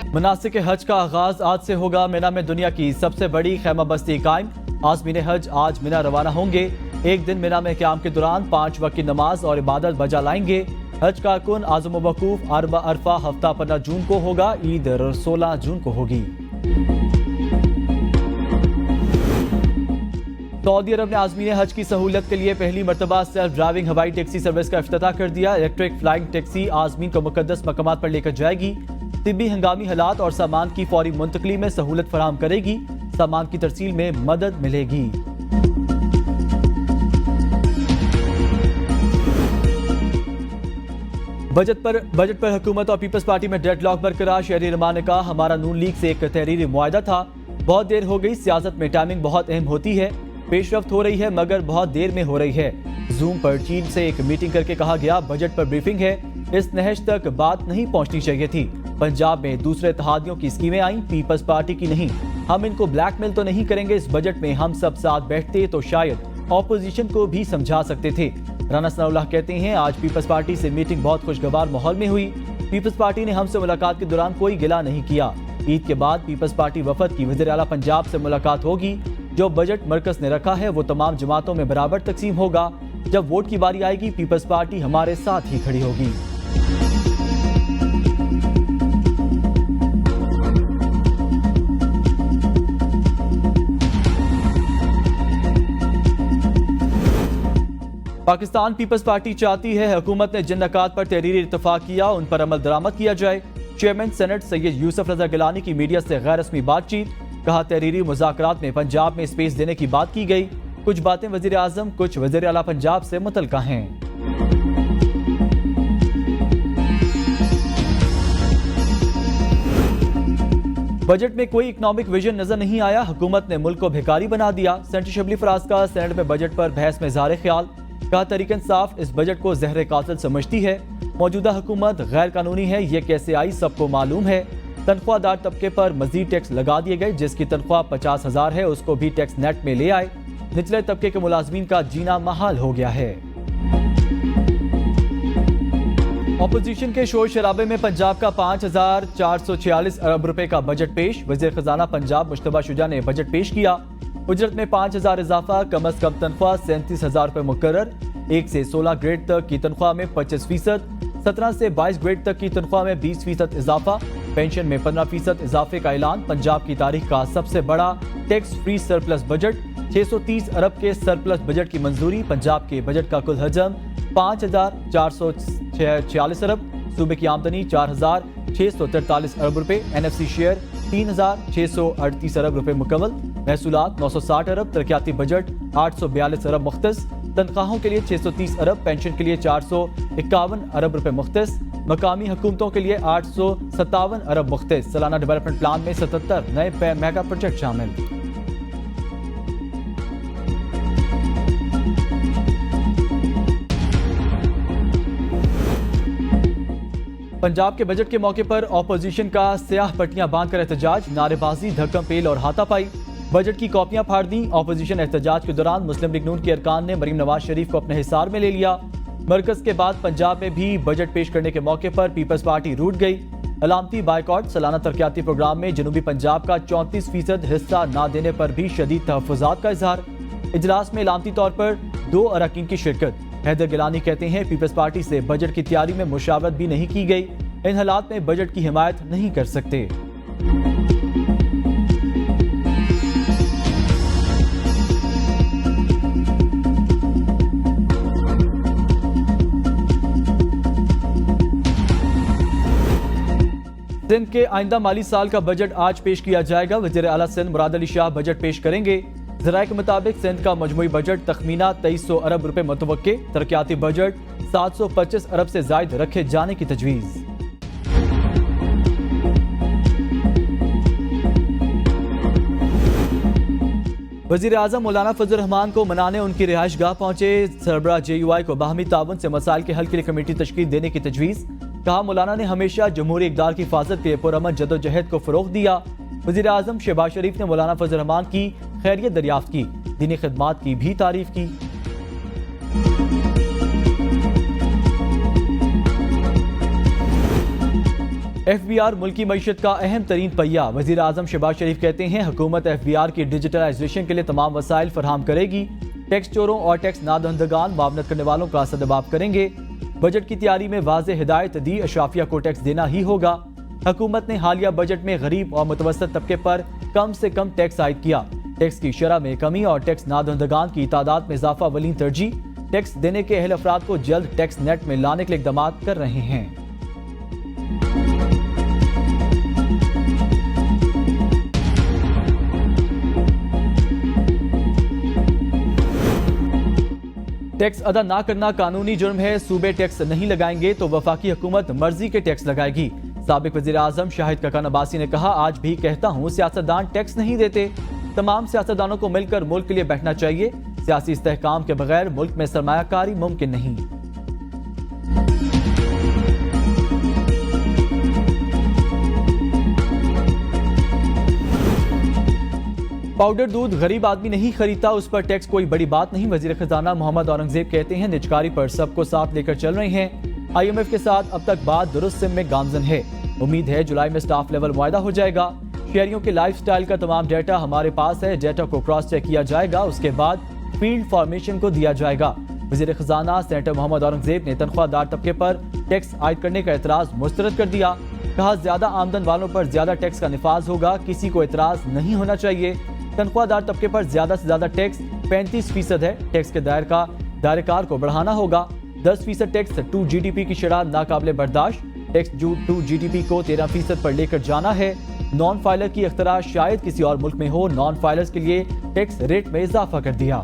मनासिक हज का आगाज आज से होगा। मिना में दुनिया की सबसे बड़ी खैमा बस्ती कायम। आज़मीन हज आज मिना रवाना होंगे। एक दिन मिना में क़याम के दौरान 5 वक्त की नमाज और इबादत बजा लाएंगे। हज कारकुन आज़म वकूफ अरबा अरफा हफ्ता 15 जून को होगा। ईद 16 जून को होगी। सऊदी अरब ने आज़मीन हज की सहूलियत के लिए पहली मरतबा सेल्फ ड्राइविंग हवाई टैक्सी सर्विस का इफ्तिताह कर दिया। इलेक्ट्रिक फ्लाइंग टैक्सी आज़मीन को मुकद्दस मकामात पर लेकर जाएगी। तिब्बी हंगामी हालात और सामान की फौरी मुंतकली में सहूलत फराहम करेगी। सामान की तरसील में मदद मिलेगी। बजट पर हुकूमत और पीपल्स पार्टी में डेडलॉक बरकरार। शहरी रहमान ने कहा, हमारा नून लीग से एक तहरीरी मुआहदा था। बहुत देर हो गई। सियासत में टाइमिंग बहुत अहम होती है। पेशरफ्त हो रही है मगर बहुत देर में हो रही है। जूम पर चीन से एक मीटिंग करके कहा गया बजट पर ब्रीफिंग है। इस नहज तक बात नहीं पहुंचनी चाहिए थी। पंजाब में दूसरे इत्तेहादियों की स्कीमें आई, पीपल्स पार्टी की नहीं। हम इनको ब्लैकमेल तो नहीं करेंगे। इस बजट में हम सब साथ बैठते तो शायद ऑपोजिशन को भी समझा सकते थे। राना सनाउल्लाह कहते हैं, आज पीपल्स पार्टी से मीटिंग बहुत खुशगवार माहौल में हुई। पीपल्स पार्टी ने हमसे मुलाकात के दौरान कोई गिला नहीं किया। ईद के बाद पीपल्स पार्टी वफद की वज़ीर आला पंजाब से मुलाकात होगी। जो बजट मरकज ने रखा है वो तमाम जमातों में बराबर तकसीम होगा। जब वोट की बारी आएगी पीपल्स पार्टी हमारे साथ ही खड़ी होगी। पाकिस्तान पीपल्स पार्टी चाहती है हुकूमत ने जिन नकात पर तहरीरी इत्तफाक किया उन पर अमल दरामद किया जाए। चेयरमैन सेनेट सैयद यूसुफ रजा गिलानी की मीडिया से गैर रस्मी बातचीत। कहा, तहरीरी मुज़ाकरात में पंजाब में स्पेस देने की बात की गई। कुछ बातें वज़ीर आज़म कुछ वज़ीर आला पंजाब से मुतल्का हैं। बजट में कोई इकोनॉमिक विजन नजर नहीं आया। हुकूमत ने मुल्क को भिखारी बना दिया। सेनेटर शबली फराज का सेनेट में बजट पर बहस में इज़हार ख्याल। कहा, तहरीक इंसाफ इस बजट को ज़हर कातिल समझती है। मौजूदा हुकूमत गैर कानूनी है। ये कैसे आई सबको मालूम है। तनख्वाहदार तबके पर मजीद टैक्स लगा दिए गए। जिसकी तनख्वाह 50,000 है उसको भी टैक्स नेट में ले आए। निचले तबके के मुलाजमीन का जीना महाल हो गया है। ऑपोजिशन के शोर शराबे में पंजाब का 5,446 अरब रुपए का बजट पेश। वज़ीर खजाना पंजाब मुश्तबा शुजा ने बजट पेश किया। उजरत में 5,000 इजाफा। कम अज कम तनख्वाह 37,000 रुपए मुकर्रर। 1 से 16 ग्रेड तक की तनख्वाह में 25%। 17 से 22 ग्रेड तक की तनख्वाह में 20% इजाफा। पेंशन में 15% इजाफे का ऐलान। पंजाब की तारीख का सबसे बड़ा टैक्स फ्री सरप्लस बजट। 630 अरब के सरप्लस बजट की मंजूरी। पंजाब के बजट का कुल हजम 5,446 अरब। सूबे की आमदनी 4,643 अरब रुपए। NFC शेयर 3,638 अरब रुपए मुकम्मल। महसूलात 960 अरब। तरक्याती बजट 842 अरब मुख्तस। तनख्वाहों के लिए 630 अरब। पेंशन के लिए 451 अरब रुपए मुख्तस। मकामी हुकूमतों के लिए 857 अरब मुख्तस। सालाना डेवलपमेंट प्लान में 77 नए मेगा प्रोजेक्ट शामिल। पंजाब के बजट के मौके पर ऑपोजिशन का स्याह पट्टियां बांधकर एहतजाज। नारेबाजी, धक्कम पेल और हाथापाई। बजट की कॉपियां फाड़ दी। ऑपोजिशन एहतजाज के दौरान मुस्लिम लीग नून के अरकान ने मरीम नवाज शरीफ को अपने हिसार में ले लिया। मरकज के बाद पंजाब में भी बजट पेश करने के मौके पर पीपल्स पार्टी रूठ गई। अलामती बायकॉट। सालाना तरक्याती प्रोग्राम में जनूबी पंजाब का 34% हिस्सा न देने पर भी शदीद तहफ़्फ़ुज़ात का इजहार। इजलास में अलामती तौर पर 2 अरकान की शिरकत। हैदर गिलानी कहते हैं, पीपल्स पार्टी से बजट की तैयारी में मुशावरत भी नहीं की गई। इन हालात में बजट की हिमायत नहीं कर सकते। सिंध के आइंदा माली साल का बजट आज पेश किया जाएगा। वज़ीर आला सिंध मुराद अली शाह बजट पेश करेंगे। ज़राए के मुताबिक सिंध का मजमूई बजट तखमीना 2300 अरब रुपए मुतवक्के। तरक्याती बजट 725 अरब से जायद रखे जाने की तजवीज़। वज़ीर आज़म मौलाना फजल रहमान को मनाने उनकी रिहाइश गाह पहुंचे। सरबराह JUI को बाहमी ताउन से मसाइल के हल के लिए कमेटी तश्कील देने की तजवीज़। कहा, मौलाना ने हमेशा जमहूरी इक़दार की हिफाजत के लिए पुरअमन जदोजहद को फ़रोग़ दिया। वज़ीर आज़म शहबाज शरीफ ने मौलाना फजल रहमान की खैरियत दरियाफ्त की। दीनी खिदमात की भी तारीफ की। FBR मुल्की मईशत का अहम तरीन पहिया। वजीर आजम शहबाज शरीफ कहते हैं हुकूमत FBR की डिजिटलाइजेशन के लिए तमाम वसाइल फराहम करेगी। टैक्स चोरों और टैक्स नादहंदगान मामलत करने वालों का सदबाब करेंगे। बजट की तैयारी में वाज़ेह हिदायत दी, अशराफिया को टैक्स देना ही होगा। हुकूमत ने हालिया बजट में गरीब और मुतवस्सित तबके पर कम से कम टैक्स आयद किया। टैक्स की शरह में कमी और टैक्स नादहंदगान की तादाद में इजाफा वलीन तरजीह। टैक्स देने के अहल अफराद को जल्द टैक्स नेट में लाने के लिए इक़दाम कर रहे हैं। टैक्स अदा ना करना कानूनी जुर्म है। सूबे टैक्स नहीं लगाएंगे तो वफाकी हुकूमत मर्जी के टैक्स लगाएगी। साबिक वजीर आजम शाहिद ककान अब्बासी ने कहा, आज भी कहता हूँ सियासतदान टैक्स नहीं देते। तमाम सियासतदानों को मिलकर मुल्क के लिए बैठना चाहिए। सियासी इस्तेहकाम के बगैर मुल्क में सरमायाकारी मुमकिन नहीं। पाउडर दूध गरीब आदमी नहीं खरीदता, उस पर टैक्स कोई बड़ी बात नहीं। वजीर खजाना मोहम्मद औरंगजेब कहते हैं निजकारी पर सबको साथ लेकर चल रहे हैं। IMF के साथ अब तक बात दुरुस्त सिम में गामजन है। उम्मीद है जुलाई में स्टाफ लेवल मुआहदा हो जाएगा। शहरियों के लाइफस्टाइल का तमाम डेटा हमारे पास है। डेटा को क्रॉस चेक किया जाएगा, उसके बाद फील्ड फॉर्मेशन को दिया जाएगा। वजीर खजाना सेनेटर मोहम्मद औरंगजेब ने तनख्वाहदार तबके पर टैक्स आयद करने का एतराज मुस्तरद कर दिया। कहा, ज्यादा आमदन वालों पर ज्यादा टैक्स का निफाज होगा, किसी को एतराज नहीं होना चाहिए। तनख्वाहदार तबके पर ज्यादा से ज्यादा टैक्स 35% है। टैक्स के दायरेकार को बढ़ाना होगा। 10% टैक्स टू GDP की शरह नाकाबिले बर्दाश्त। टैक्स टू GDP को 13% पर लेकर जाना है। नॉन फाइलर की इख्तरा शायद किसी और मुल्क में हो। नॉन फाइलर्स के लिए टैक्स रेट में इजाफा कर दिया।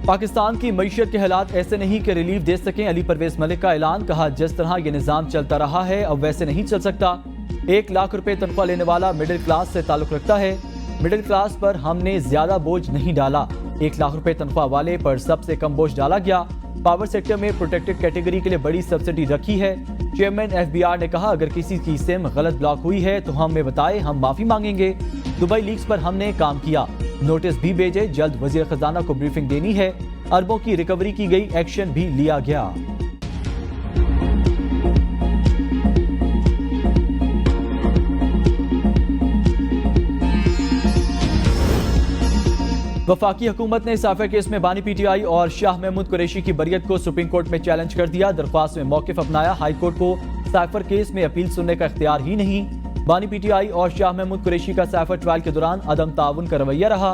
पाकिस्तान की मईशत के हालात ऐसे नहीं कि रिलीफ दे सकें। अली परवेज मलिक का ऐलान। कहा, जिस तरह ये निज़ाम चलता रहा है अब वैसे नहीं चल सकता। 1 लाख रुपए तनख्वाह लेने वाला मिडिल क्लास से ताल्लुक रखता है। मिडिल क्लास पर हमने ज्यादा बोझ नहीं डाला। 1 लाख रुपए तनख्वाह वाले पर सबसे कम बोझ डाला गया। पावर सेक्टर में प्रोटेक्टेड कैटेगरी के लिए बड़ी सब्सिडी रखी है। चेयरमैन FBR ने कहा, अगर किसी की सिम गलत ब्लॉक हुई है तो हमें बताए, हम माफी मांगेंगे। दुबई लीक्स पर हमने काम किया, नोटिस भी भेजे। जल्द वजीर खजाना को ब्रीफिंग देनी है। अरबों की रिकवरी की गई, एक्शन भी लिया गया। वफाकी हुकूमत ने साफर केस में बानी PTI और शाह महमूद कुरैशी की बरियत को सुप्रीम कोर्ट में चैलेंज कर दिया। दरख्वास्त में मौकिफ अपनाया। हाई कोर्ट को साफर केस में अपील सुनने का इख्तियार ही नहीं। बानी PTI और शाह महमूद कुरैशी का साफर ट्रायल के दौरान अदम ताउन का रवैया रहा।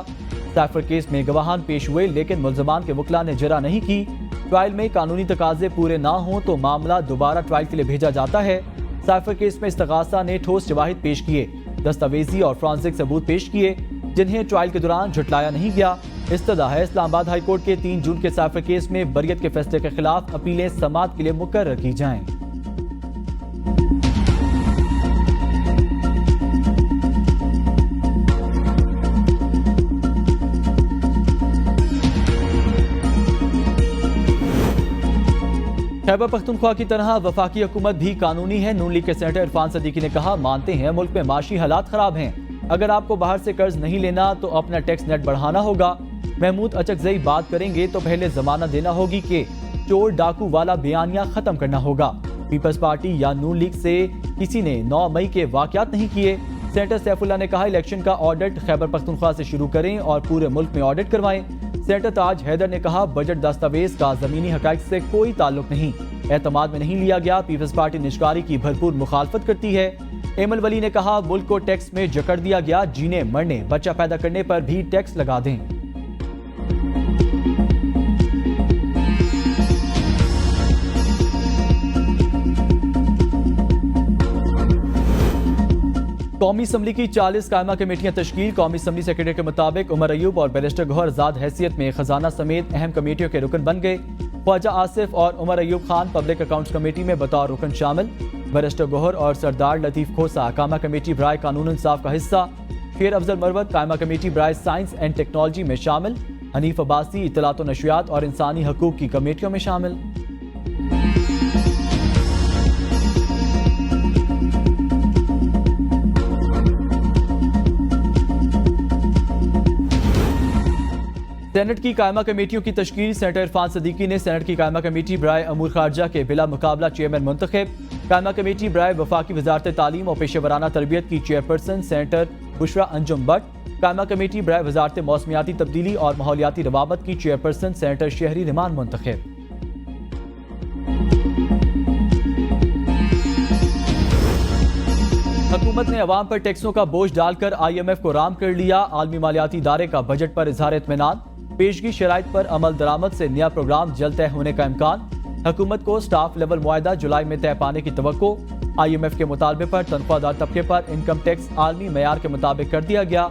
साफर केस में गवाहान पेश हुए लेकिन मुल्ज़मान के वकला ने जरा नहीं की। ट्रायल में कानूनी तकाजे पूरे ना हों तो मामला दोबारा ट्रायल के लिए भेजा जाता है। साफर केस में इस्तगासा ने ठोस शवाहिद पेश किए, दस्तावेजी और फ्रांसिक सबूत पेश किए जिन्हें ट्रायल के दौरान झुटलाया नहीं गया। इस्तदा है इस्लामाबाद हाई कोर्ट के 3 जून के साफर केस में बरियत के फैसले के खिलाफ अपीलें समाअत के लिए मुकर्रर की जाएं। खैबर पख्तूनख्वा की तरह वफाकी हुकूमत भी कानूनी है। नून लीग के सेनेटर इरफान सदीकी ने कहा, मानते हैं मुल्क में माशी हालात खराब हैं। अगर आपको बाहर से कर्ज नहीं लेना तो अपना टैक्स नेट बढ़ाना होगा। महमूद अचकजई बात करेंगे तो पहले जमानत देना होगी कि चोर डाकू वाला बयानिया खत्म करना होगा। पीपल्स पार्टी या नून लीग से किसी ने 9 मई के वाकयात नहीं किए। सेनेटर सैफुल्लाह ने कहा, इलेक्शन का ऑडिट खैबर पख्तूनख्वा से शुरू करें और पूरे मुल्क में ऑडिट करवाएं। सेनेटर ताज हैदर ने कहा, बजट दस्तावेज का जमीनी हकाइक से कोई ताल्लुक नहीं, एतमाद में नहीं लिया गया। पीपल्स पार्टी निष्कारी की भरपूर मुखालफत करती है। एमल वली ने कहा, मुल्क को टैक्स में जकड़ दिया गया, जीने मरने बच्चा पैदा करने पर भी टैक्स लगा दें। कौमी असम्बली की 40 कायमा कमेटियां तश्कील। कौमी असम्बली सेक्रेटरी के मुताबिक उमर अयूब और बैरिस्टर गौहर आजाद हैसियत में खजाना समेत अहम कमेटियों के रुकन बन गए। ख्वाजा आसिफ और Umar Ayub Khan public accounts committee में बतौर रुकन शामिल। बैरिस्टर गौहर और सरदार लतीफ खोसा कायमा कमेटी बराए कानून इंसाफ का हिस्सा। शेर अफजल मरवत कायमा कमेटी बराए साइंस एंड टेक्नोलॉजी में शामिल। हनीफ अब्बासी इत्तलात व नशरियात और इंसानी हकूक की कमेटियों में शामिल। सेनेट की कायमा कमेटियों की तश्कील। सेनेटर इरफान सदीकी ने सेनेट की कायमा कमेटी बराए अमूर खारजा के बिला मुकाबला चेयरमैन मुंतखब। कायमा कमेटी बराए वफाकी वजारत तालीम और पेशेवराना तरबियत की chairperson senator Bushra Anjum but. कायमा कमेटी बराए वजारत मौसमियाती तब्दीली और माहौलियाती रवाबत की चेयरपर्सन सेनेटर शहरी रिमान मुंतखब। हुकूमत ने अवाम पर टैक्सों का बोझ डालकर IMF को राम कर लिया। आलमी मालियाती इदारे का बजट पर इजहार इत्मीनान। पेशगी शराइत पर अमल दरामद से नया प्रोग्राम जल्द तय होने का इम्कान। हुकूमत को स्टाफ लेवल मुआहदा जुलाई में तय पाने की तवक्को। IMF के मुतालबे पर तनख्वाहदार तबके पर इनकम टैक्स आलमी मयार के मुताबिक कर दिया गया।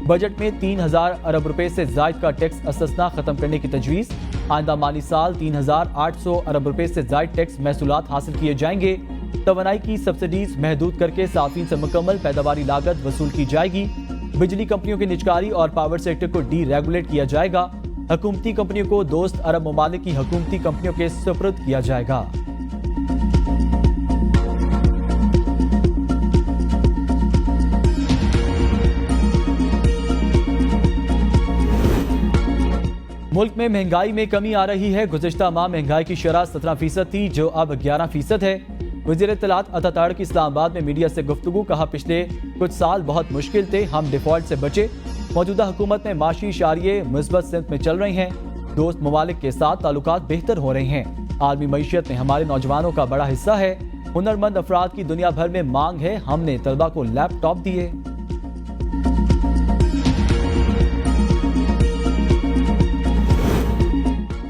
बजट में 3000 अरब रुपए से जायद का टैक्स असस्ना खत्म करने की तजवीज़। आइंदा माली साल 3800 अरब रुपए से जायद टैक्स महसूलात हासिल किए जाएंगे। तवानाई की सब्सिडीज महदूद करके साफिन से मुकम्मल पैदावारी लागत वसूल की जाएगी। बिजली कंपनियों की निजकारी और पावर सेक्टर को डी रेगुलेट किया जाएगा। हुकूमती कंपनियों को दोस्त अरब ममालिक की हुकूमती कंपनियों के सुपुर्द किया जाएगा। मुल्क में महंगाई में कमी आ रही है। गुज़िश्ता माह महंगाई की शरह 17% थी जो अब 11% है। वज़ीर इत्तलात अता तारकी इस्लामाबाद में मीडिया से गुफ्तगू। कहा, पिछले कुछ साल बहुत मुश्किल थे, हम डिफॉल्ट से बचे। मौजूदा हुकूमत में माशी इशारिये मुस्बत सिमत में चल रही हैं। दोस्त ममालिक के साथ ताल्लुकात बेहतर हो रहे हैं। आलमी मईशत में हमारे नौजवानों का बड़ा हिस्सा है। हुनरमंद अफराद की दुनिया भर में मांग है। हमने तलबा को लैपटॉप दिए।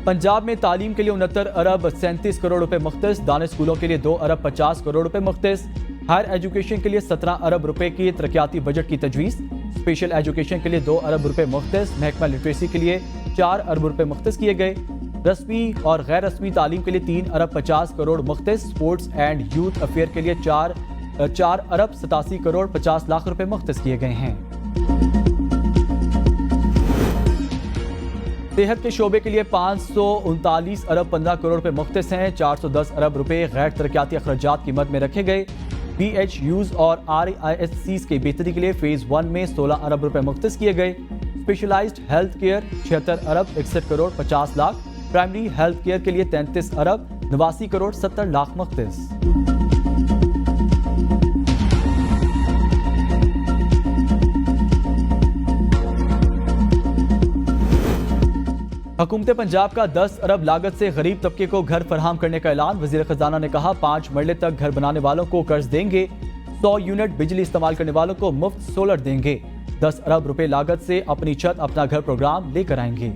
पंजाब में तालीम के लिए 69 अरब 37 करोड़ रुपए मुख्तस। दानिश स्कूलों के लिए 2 अरब 50 करोड़ रुपए मुख्तस। हायर एजुकेशन के लिए 17 अरब रुपए की तरक्याती बजट की तजवीज़। स्पेशल एजुकेशन के लिए 2 अरब रुपए मुख्तस। महकमा लिटरेसी के लिए 4 अरब रुपए मुख्तस किए गए। रस्मी और गैर रस्मी तालीम के लिए 3 अरब 50 करोड़ मुख्तस। स्पोर्ट्स एंड यूथ अफेयर के लिए 4 अरब 87 करोड़ 50 लाख रुपए मुख्तस किए गए हैं। सेहत के शोबे के लिए 539 अरब 15 करोड़ रुपए मुख्तस हैं। 410 अरब रुपए गैर तरक्याती अखराजात की मद में रखे गए। BHUs और RISCs की बेहतरी के लिए फेज 1 में 16 अरब रुपए मुख्तस किए गए। स्पेशलाइज्ड हेल्थ केयर 76 अरब 61 crore 50 lakh. Primary health care के लिए 33 अरब 89 करोड़ 70 लाख मुख्तस। हुकूमत पंजाब का 10 अरब लागत से गरीब तबके को घर फराहम करने का ऐलान। वजीर खजाना ने कहा, 5 मरले तक घर बनाने वालों को कर्ज देंगे। 100 यूनिट बिजली इस्तेमाल करने वालों को मुफ्त सोलर देंगे। 10 अरब रुपए लागत से अपनी छत अपना घर प्रोग्राम लेकर आएंगे।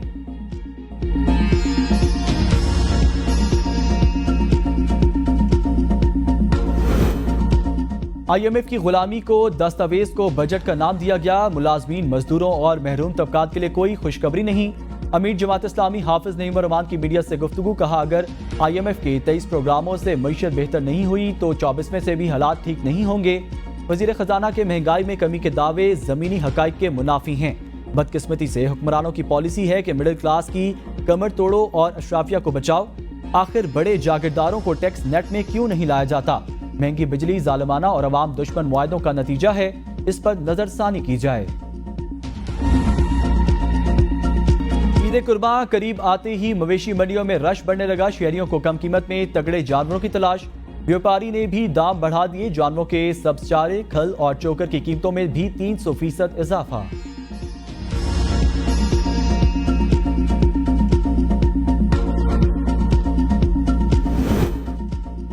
IMF की गुलामी को दस्तावेज को बजट का नाम दिया गया। मुलाजमीन, मजदूरों और महरूम तबकात के लिए कोई खुशखबरी नहीं। अमीर जमात इस्लामी हाफिज नईम रहमान की मीडिया से गुफ्तगू। कहा, अगर IMF के 23 प्रोग्रामों से मईशत बेहतर नहीं हुई तो 24 में से भी हालात ठीक नहीं होंगे। वजीर खजाना के महंगाई में कमी के दावे ज़मीनी हकाइक के मुनाफी हैं। बदकिस्मती से हुक्मरानों की पॉलिसी है कि मिडिल क्लास की कमर तोड़ो और अशराफिया को बचाओ। आखिर बड़े जागीरदारों को टैक्स नेट में क्यों नहीं लाया जाता? महंगी बिजली जालिमाना और अवाम दुश्मन मुआहदों का नतीजा है। इस पर नजरसानी की जाए। ईद कुर्बान करीब आते ही मवेशी मंडियों में रश बढ़ने लगा। शहरियों को कम कीमत में तगड़े जानवरों की तलाश। व्यापारी ने भी दाम बढ़ा दिए। जानवरों के सब्ज चारे, खल और चोकर की कीमतों में भी 300% इजाफा।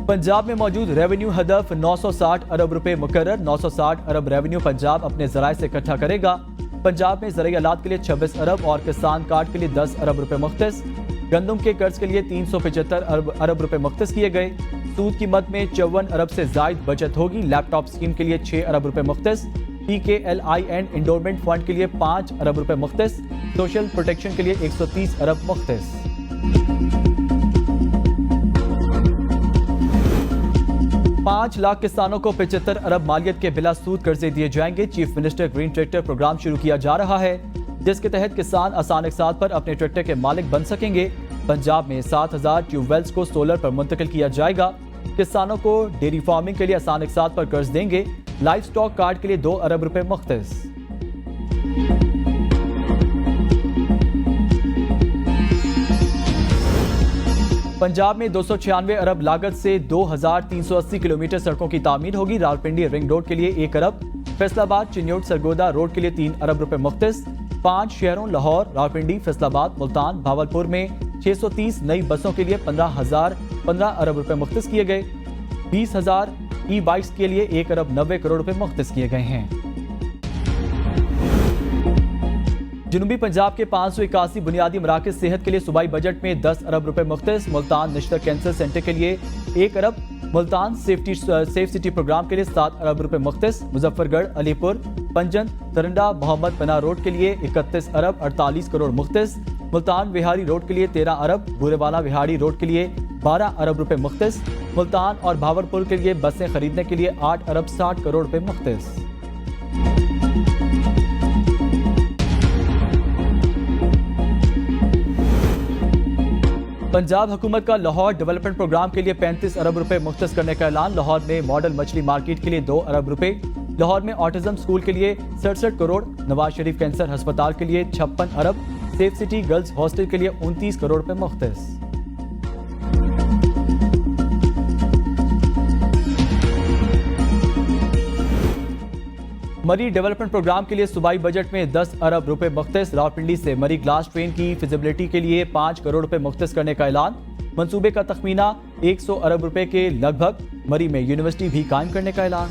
पंजाब में मौजूद रेवेन्यू हदफ 960 अरब रुपए मुकर्रर। 960 अरब रेवेन्यू पंजाब अपने जराये से इकट्ठा करेगा। पंजाब में ज़राई आलात के लिए 26 अरब और किसान कार्ड के लिए 10 अरब रुपए मुख्तस। गंदम के कर्ज के लिए 375 अरब रुपए मुख्तस किए गए। सूद की मद में 54 अरब से जायद बचत होगी। लैपटॉप स्कीम के लिए 6 अरब रुपए मुख्तस। PKLI एंड इंडोरमेंट फंड के लिए 5 अरब रुपए मुख्तस। सोशल प्रोटेक्शन के लिए 130 अरब मुख्तस। 5 लाख किसानों को 75 अरब मालियत के बिला सूद कर्जे दिए जाएंगे। Chief minister green tractor programme शुरू किया जा रहा है, जिसके तहत किसान आसान अकसात पर अपने ट्रैक्टर के मालिक बन सकेंगे। पंजाब में 7000 ट्यूबवेल्स को सोलर पर मुंतकिल किया जाएगा। किसानों को डेयरी फार्मिंग के लिए आसान अकसात पर कर्ज देंगे। लाइफ स्टॉक कार्ड के लिए 2 अरब रुपए मुख्तस। पंजाब में 296 अरब लागत से 2380 किलोमीटर सड़कों की तामीर होगी। रावलपिंडी रिंग रोड के लिए 1 अरब, फैसलाबाद चिन्योट सरगोदा रोड के लिए 3 अरब रुपए मुख्तस। 5 शहरों लाहौर, रावलपिंडी, फैसलाबाद, मुल्तान, भावलपुर में 630 नई बसों के लिए 15 अरब रुपए मुख्तस किए गए। 20,000 ई बाइक्स के लिए 1 अरब 90 करोड़ रुपए मुख्तस किए गए हैं। जनूबी पंजाब के 581 बुनियादी मराकज़ सेहत के लिए सूबाई बजट में 10 अरब रुपए मुख्तस। मुल्तान नेशनल कैंसर सेंटर के लिए 1 अरब, मुल्तान सेफ सिटी प्रोग्राम के लिए 7 अरब रुपए मुख्तस। मुजफ्फरगढ़, अलीपुर, पंजन, तरंडा, मोहम्मद पनाह रोड के लिए 31 अरब 48 करोड़ मुख्तस। मुल्तान विहारी रोड के लिए 13 अरब, बुरेवाला विहाड़ी रोड के लिए 12 अरब रुपए मुख्तस। मुल्तान और भावलपुर के लिए बसें खरीदने के लिए 8 अरब 60 करोड़ रुपए मुख्तस। पंजाब हुकूमत का लाहौर डेवलपमेंट प्रोग्राम के लिए 35 अरब रुपए मुख्तस करने का ऐलान। लाहौर में मॉडल मछली मार्केट के लिए 2 अरब रुपए। लाहौर में ऑटिज्म स्कूल के लिए 67 करोड़। नवाज शरीफ कैंसर अस्पताल के लिए 56 अरब। सेफ सिटी गर्ल्स हॉस्टल के लिए 29 करोड़ रुपए मुख्तस। मरी डेवलपमेंट प्रोग्राम के लिए सूबाई बजट में 10 अरब रुपए मुख्तस। रावलपिंडी से मरी ग्लास ट्रेन की फिजिबिलिटी के लिए 5 करोड़ रुपए मुख्तस करने का ऐलान। मंसूबे का तखमीना 100 अरब रुपए के लगभग। मरी में यूनिवर्सिटी भी कायम करने का ऐलान।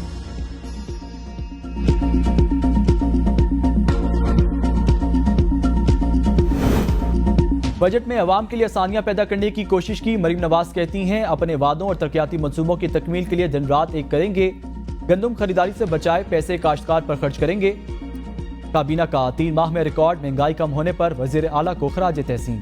बजट में अवाम के लिए आसानियां पैदा करने की कोशिश की। मरीम नवाज कहती हैं अपने वादों और तरक्याती मंसूबों की तकमील के लिए दिन रात एक करेंगे। गंदम खरीदारी से बचाए पैसे काश्तकार पर खर्च करेंगे। काबीना का 3 माह में रिकॉर्ड महंगाई कम होने पर वजीर आला को खराज तहसीन।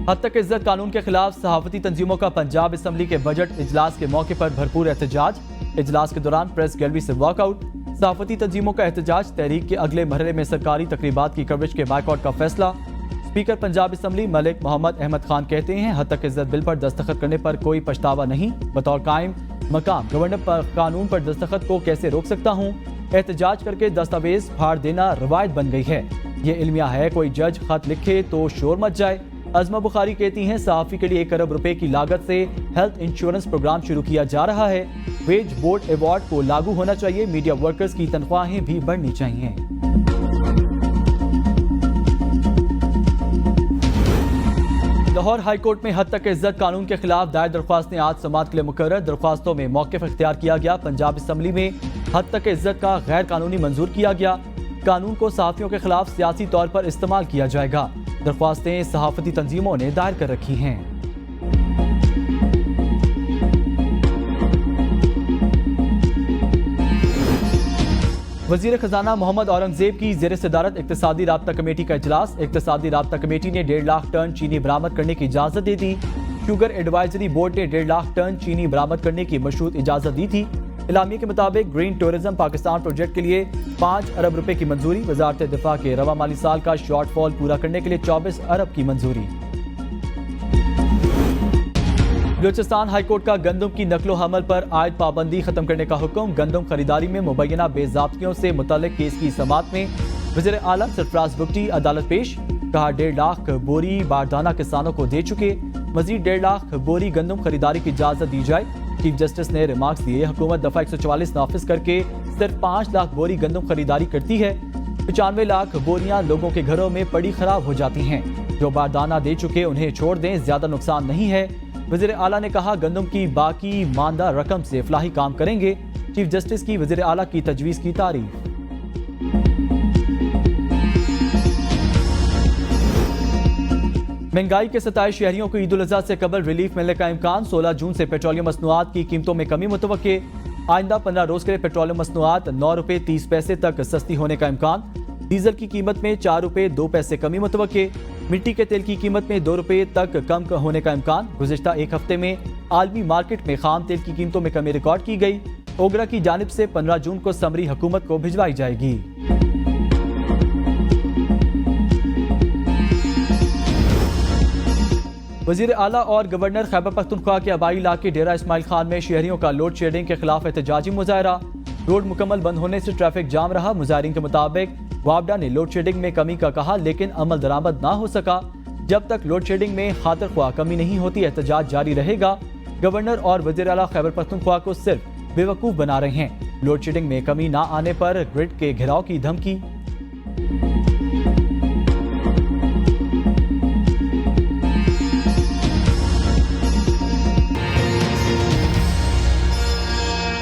हद तक इज्जत कानून के खिलाफ सहाफती तंजीमों का पंजाब असम्बली के बजट इजलास के मौके पर भरपूर एहतजाज। इजलास के दौरान प्रेस गैलरी से वॉकआउट। सहाफती तंजीमों का एहतजाज। तहरीक के अगले मरहले में सरकारी तकरीबात की कवरेज के बायकॉट का फैसला। स्पीकर पंजाब असम्बली मलिक मोहम्मद अहमद खान कहते हैं हद तक इज्जत बिल पर दस्तखत करने पर कोई पछतावा नहीं। बतौर कायम मकाम गवर्नर कानून पर दस्तखत को कैसे रोक सकता हूँ। एहतजाज करके दस्तावेज फाड़ देना रवायत बन गई है। ये इल्मिया है, कोई जज खत लिखे तो शोर मच जाए। अजमा बुखारी कहती हैं सहाफ़ी के लिए 1 अरब रुपए की लागत से हेल्थ इंश्योरेंस प्रोग्राम शुरू किया जा रहा है। वेज बोर्ड अवार्ड को लागू होना चाहिए। मीडिया वर्कर्स की तनख्वाहें भी बढ़नी चाहिए। लाहौर हाई कोर्ट में हद तक इज्जत कानून के खिलाफ दायर दरख्वास्तें आज समाअत के लिए मुकर्रर। दरख्वास्तों में मौक़िफ़ इख्तियार किया गया। पंजाब असम्बली में हद तक इज्जत का गैर कानूनी मंजूर किया गया। कानून को सहाफ़ियों के खिलाफ सियासी तौर पर इस्तेमाल किया जाएगा। दरख्वास्तें सहाफ़ती तंजीमों ने दायर कर रखी हैं। वज़ीर खजाना मोहम्मद औरंगजेब की ज़ेर सदारत इक़्तिसादी राब्ता कमेटी का इजलास। इक़्तिसादी राब्ता कमेटी ने 1.5 लाख टन चीनी बरामद करने की इजाज़त दे दी। शुगर एडवाइजरी बोर्ड ने 1.5 लाख टन चीनी बरामद करने की मशरूत इजाज़त दी थी। इलामी के मुताबिक ग्रीन टूरिज्म पाकिस्तान प्रोजेक्ट के लिए 5 अरब रुपए की मंजूरी। वजारत दिफा के रवा माली साल का शॉर्टफॉल पूरा करने के लिए 24 अरब की मंजूरी। बलूचिस्तान हाईकोर्ट का गंदम की नकलो हमल पर आयद पाबंदी खत्म करने का हुक्म। गंदम खरीदारी में मुबैना बेज़ाब्तियों से मुतल्लिक केस की समाअत में वज़ीर आला सरफराज बुगटी अदालत पेश। कहा 1.5 लाख बोरी बारदाना किसानों को दे चुके। मजीद 1.5 लाख बोरी गंदम खरीदारी की इजाजत दी जाए। चीफ जस्टिस ने रिमार्क्स दिए हुकूमत दफा 144 नाफिज करके सिर्फ 5 लाख बोरी गंदम खरीदारी करती है। 95 लाख बोरियां लोगों के घरों में पड़ी खराब हो जाती हैं। जो बारदाना दे चुके उन्हें छोड़ दें, ज्यादा नुकसान नहीं है। वज़ीर आला ने कहा गंदम की बाकी मानदा रकम से फलाही काम करेंगे। चीफ जस्टिस की वज़ीर आला की तजवीज़ की तारीफ। महंगाई के सताए शहरियों को ईद उल अज़हा से कबल रिलीफ मिलने का इम्कान। 16 जून से पेट्रोलियम मसनूआत की कीमतों में कमी मुतवक्के। आइंदा 15 रोज के लिए पेट्रोलियम मसनूआत 9 रुपए 30 पैसे तक सस्ती होने का इम्कान। डीजल की कीमत में 4 रुपए 2 पैसे कमी मुतवक्के। मिट्टी के तेल की कीमत में 2 रुपए तक कम होने का इम्कान। गुज़िश्ता एक हफ्ते में आलमी मार्केट में खाम तेल की कीमतों में कमी रिकॉर्ड की गई। ओगरा की जानिब से 15 जून को समरी हुकूमत को भिजवाई जाएगी। वज़ीर आला और गवर्नर खैबर पख्तूनख्वा के आबाई इलाके डेरा इस्माइल खान में शहरियों का लोड शेडिंग के खिलाफ एहतजाजी मुजाहरा। रोड मुकम्मल बंद होने से ट्रैफिक जाम रहा। मुजाहिरीन के मुताबिक वावडा ने लोड शेडिंग में कमी का कहा, लेकिन अमल दरामद ना हो सका। जब तक लोड शेडिंग में खातिर ख्वाह कमी नहीं होती, एहतजाज जारी रहेगा। गवर्नर और वज़ीर आला खैबर पख्तूनख्वा को सिर्फ बेवकूफ़ बना रहे हैं। लोड शेडिंग में कमी ना आने पर ग्रिड के घेराव की धमकी।